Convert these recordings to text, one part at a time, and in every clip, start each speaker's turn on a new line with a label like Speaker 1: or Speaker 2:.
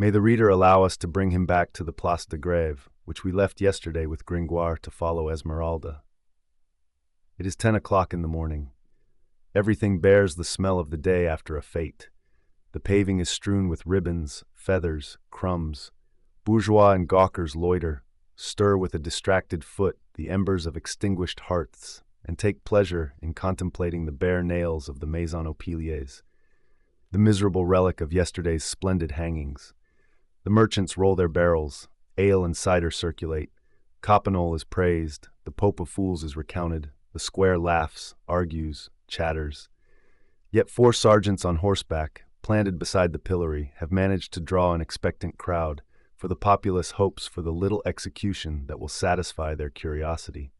Speaker 1: May the reader allow us to bring him back to the Place de Grève, which we left yesterday with Gringoire to follow Esmeralda. It is 10 o'clock in the morning. Everything bears the smell of the day after a fete. The paving is strewn with ribbons, feathers, crumbs. Bourgeois and gawkers loiter, stir with a distracted foot the embers of extinguished hearths, and take pleasure in contemplating the bare nails of the maison aux piliers, the miserable relic of yesterday's splendid hangings. The merchants roll their barrels, ale and cider circulate, Coppenole is praised, the Pope of Fools is recounted, the square laughs, argues, chatters. Yet 4 sergeants on horseback, planted beside the pillory, have managed to draw an expectant crowd, for the populace hopes for the little execution that will satisfy their curiosity.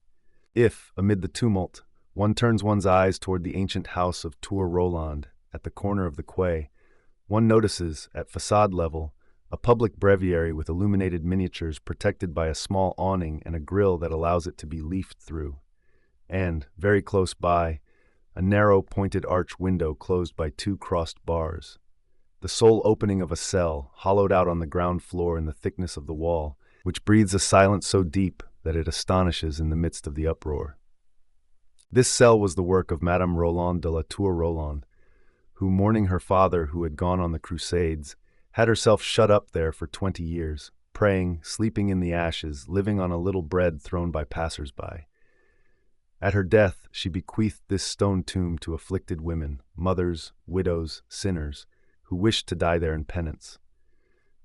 Speaker 1: If, amid the tumult, one turns one's eyes toward the ancient house of Tour Roland at the corner of the quay, one notices, at facade level, a public breviary with illuminated miniatures protected by a small awning and a grille that allows it to be leafed through. And, very close by, a narrow pointed arch window closed by 2 crossed bars. The sole opening of a cell, hollowed out on the ground floor in the thickness of the wall, which breathes a silence so deep that it astonishes in the midst of the uproar. This cell was the work of Madame Roland de la Tour Roland, who, mourning her father who had gone on the Crusades, had herself shut up there for 20 years, praying, sleeping in the ashes, living on a little bread thrown by passers-by. At her death, she bequeathed this stone tomb to afflicted women, mothers, widows, sinners, who wished to die there in penance.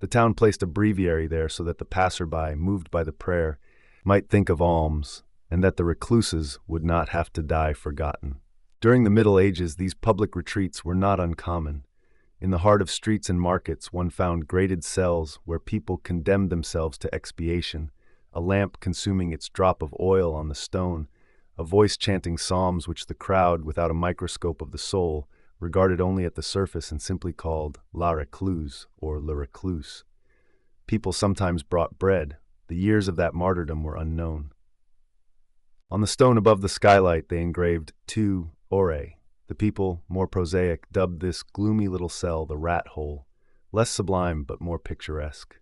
Speaker 1: The town placed a breviary there so that the passer-by, moved by the prayer, might think of alms, and that the recluses would not have to die forgotten. During the Middle Ages, these public retreats were not uncommon. In the heart of streets and markets, one found grated cells where people condemned themselves to expiation, a lamp consuming its drop of oil on the stone, a voice chanting psalms which the crowd, without a microscope of the soul, regarded only at the surface and simply called la recluse or le recluse. People sometimes brought bread. The years of that martyrdom were unknown. On the stone above the skylight they engraved tu ore. The people, more prosaic, dubbed this gloomy little cell the rat hole, less sublime but more picturesque.